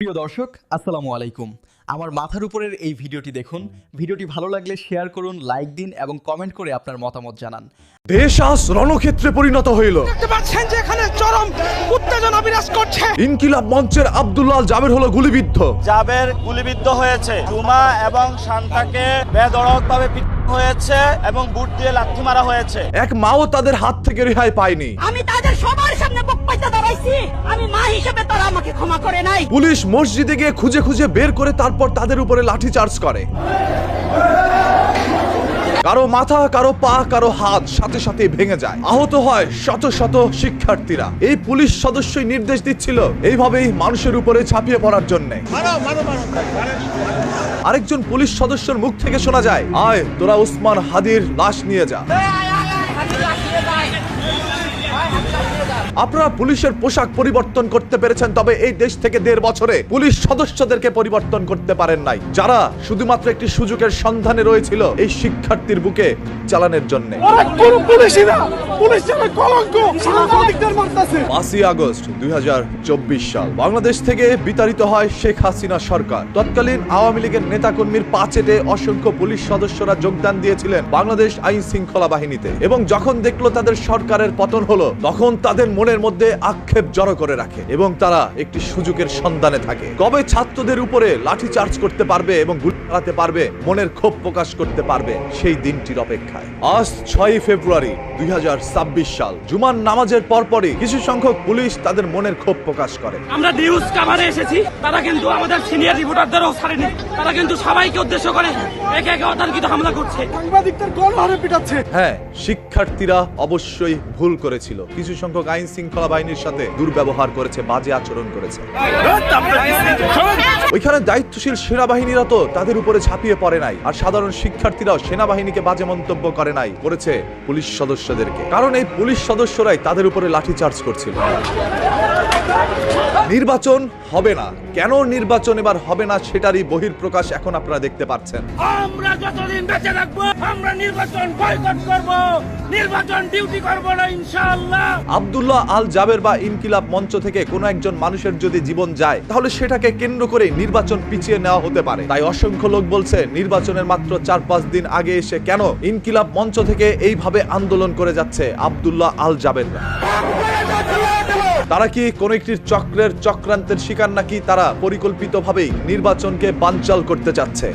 প্রিয় দর্শক, আসসালামু আলাইকুম। আমার মাথার উপরের এই ভিডিওটি দেখুন। ভিডিওটি ভালো লাগলে শেয়ার করুন, লাইক দিন এবং কমেন্ট করে আপনার মতামত জানান। দেশ আজ রণক্ষেত্রে পরিণত হইল। দেখতে পাচ্ছেন যে এখানে চরম উত্তেজনা বিরাজ করছে। ইনকিলাব মঞ্চের আব্দুল্লাহ আল জাবের হলো গুলিবিদ্ধ। জাবের গুলিবিদ্ধ হয়েছে। জুমা এবং শান্তাকে বেধড়কভাবে পিটানো হয়েছে এবং বুট দিয়ে লাথি মারা হয়েছে। এক মাও তাদের হাত থেকে রেহাই পায়নি। আমি তাদের সবার সামনে বুক পাইতে দাঁড়াইছি। আমি মা হিসেবে তারা আমাকে ক্ষমা করে নাই। পুলিশ মসজিদে গিয়ে খুঁজে খুঁজে বের করে তারপর তাদের উপরে লাঠিচার্জ করে। কারো মাথা, কারো পা, কারো হাত সাথে সাথে ভেঙে যায়। আহত হয় শত শত শিক্ষার্থীরা। এই পুলিশ সদস্যই নির্দেশ দিচ্ছিল এইভাবেই মানুষের উপরে ঝাঁপিয়ে পড়ার জন্য। আরেকজন পুলিশ সদস্যের মুখ থেকে শোনা যায়, আয় তোরা ওসমান হাদির লাশ নিয়ে যা। আপনারা পুলিশের পোশাক পরিবর্তন করতে পেরেছেন, তবে এই দেশ থেকে 1.5 বছরে পুলিশ সদস্যদেরকে পরিবর্তন করতে পারেন নাই, যারা শুধুমাত্র একটি সুযোগের সন্ধানে রয়েছিল এই শিক্ষার্থীর বুকে চালানোর জন্য। 5ই আগস্ট 2024 সাল বাংলাদেশ থেকে বিতাড়িত হয় শেখ হাসিনা সরকার। তৎকালীন আওয়ামী লীগের নেতাকর্মীর পাচেটে অসংখ্য পুলিশ সদস্যরা যোগদান দিয়েছিলেন বাংলাদেশ আইন শৃঙ্খলা বাহিনীতে, এবং যখন দেখলো তাদের সরকারের পতন হলো, তখন তাদের মনের মধ্যে আক্ষেপ জড়ো করে রাখে এবং তারা একটি সুযোগের সন্ধানে থাকে। কবে ছাত্রদের উপরে লাঠি চার্জ করতে পারবে এবং গুলি চালাতে পারবে, মনের ক্ষোভ প্রকাশ করতে পারবে, সেই দিনটির অপেক্ষায়। আজ 6 ফেব্রুয়ারি 2026 সাল জুমার নামাজের পরপরই কিছু সংখ্যক পুলিশ তাদের মনের ক্ষোভ প্রকাশ করে। আমরা নিউজ কাভারে এসেছি, তারা কিন্তু আমাদের সিনিয়র রিপোর্টারদেরও ছাড়েনি। তারা কিন্তু সবাইকে উদ্দেশ্য করে একে একে অতর্কিত হামলা করছে। সাংবাদিকদের গণহারে পিটাচ্ছে। হ্যাঁ, শিক্ষার্থীরা অবশ্যই ভুল করেছিল। কিছু সংখ্যক আইন শৃঙ্খলা বাহিনীর সাথে দুর্ব্যবহার করেছে, বাজে আচরণ করেছে। ওইখানে দায়িত্বশীল সেনাবাহিনীরা তো তাদের উপরে ঝাঁপিয়ে পড়ে নাই, আর সাধারণ শিক্ষার্থীরাও সেনাবাহিনীকে বাজে মন্তব্য করে নাই, করেছে পুলিশ সদস্যদেরকে। কারণ এই পুলিশ সদস্যরাই তাদের উপরে লাঠিচার্জ করছিল। নির্বাচন হবে না, কেন নির্বাচন এবার হবে না সেটারই বহিঃপ্রকাশ এখন আপনারা দেখতে পাচ্ছেন। আমরা যতদিন বেঁচে থাকবো আমরা নির্বাচন বয়কট করব, নির্বাচন ডিউটি করব না ইনশাআল্লাহ। আব্দুল্লাহ আল জাবের বা ইনকিলাব মঞ্চ থেকে কোনো একজন মানুষের যদি জীবন যায়, তাহলে সেটাকে কেন্দ্র করে নির্বাচন পিছিয়ে নেওয়া হতে পারে। তাই অসংখ্য লোক বলছে, নির্বাচনের মাত্র 4-5 দিন আগে এসে কেন ইনকিলাব মঞ্চ থেকে এইভাবে আন্দোলন করে যাচ্ছে আব্দুল্লাহ আল জাবেররা? তারা কি কোন একটি চক্রান্তের শিকার, নাকি তারা পরিকল্পিতভাবেই নির্বাচনকে বানচাল করতে চাচ্ছে?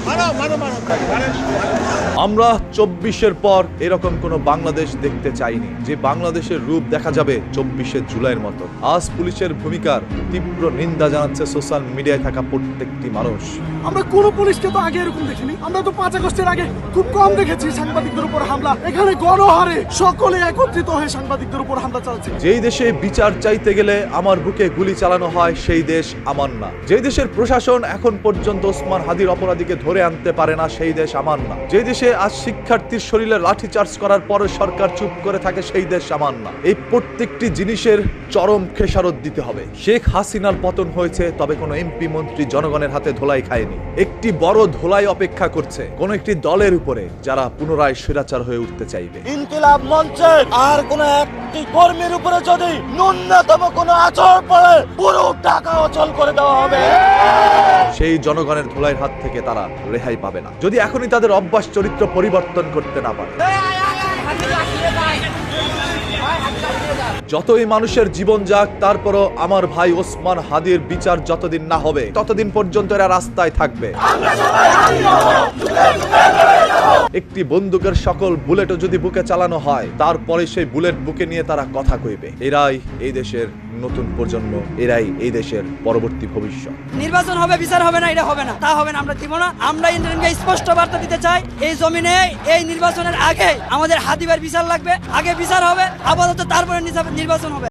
আমরা 24-এর পর এরকম কোন বাংলাদেশ দেখতে চাইনি, যে বাংলাদেশের রূপ দেখা যাবে 24শে জুলাইয়ের মতো। আজ পুলিশের ভূমিকার তীব্র নিন্দা জানাচ্ছে সোশ্যাল মিডিয়ায় থাকা প্রত্যেকটি মানুষ। আমরা কোন পুলিশকে তো আগে এরকম দেখিনি। আমরা তো 5 আগস্টের আগে খুব কম দেখেছি সাংবাদিকদের উপর হামলা। এখানে গণহারে সকলে একত্রিত হয়ে সাংবাদিকদের উপর হামলা চালাচ্ছে। যেই দেশে বিচার চাইতে গেলে আমার বুকে গুলি চালানো হয়, সেই দেশ আমার না। যে দেশের প্রশাসন এখন পর্যন্ত ওসমান হাদির অপরাধীকে ধরে আনতে পারে না, সেই দেশ আমার না। যে দেশে আজ শিক্ষার্থীর শরীরে লাঠি চার্জ করার পরে সরকার চুপ করে থাকে, সেই দেশ আমার না। এই প্রত্যেকটি জিনিসের চরম খেসারত দিতে হবে। শেখ হাসিনার পতন হয়েছে, তবে কোনো এমপি মন্ত্রী জনগণের হাতে ধোলাই খায়নি। একটি বড় ধোলাই অপেক্ষা করছে কোন একটি দলের উপরে, যারা পুনরায় স্বৈরাচার হয়ে উঠতে চাইবে। ইনকিলাব মঞ্চে আর কোন একটি কর্মীর উপরে যদি ন্যূনতম কোনো আচরণ পড়ে, পুরো টাকা অচল করে দেওয়া হবে। সেই জনগণের ধোলাইয়ের হাত থেকে তারা রেহাই পাবে না, যদি এখনই তাদের অভ্যাস চরিত্র পরিবর্তন করতে না পারে। যতই মানুষের জীবন যাক, তারপরও আমার ভাই ওসমান হাদির বিচার যতদিন না হবে, ততদিন পর্যন্ত এরা রাস্তায় থাকবে। একটি বন্দুকের সকল বুলেটও যদি বুকে চালানো হয়, তারপরে সেই বুলেট বুকে নিয়ে তারা কথা কইবে। এরাই এই দেশের নতুন প্রজন্ম, এরাই এই দেশের পরবর্তী ভবিষ্যৎ। নির্বাচন হবে, বিচার হবে না, এটা হবে না, তা হবে না, আমরা দিব না। আমরা ইন্ডিয়ানকে স্পষ্ট বার্তা দিতে চাই, এই জমিনে এই নির্বাচনের আগে আমাদের হাদিবার বিচার লাগবে। আগে বিচার হবে, আপাতত তারপরে নির্বাচন হবে।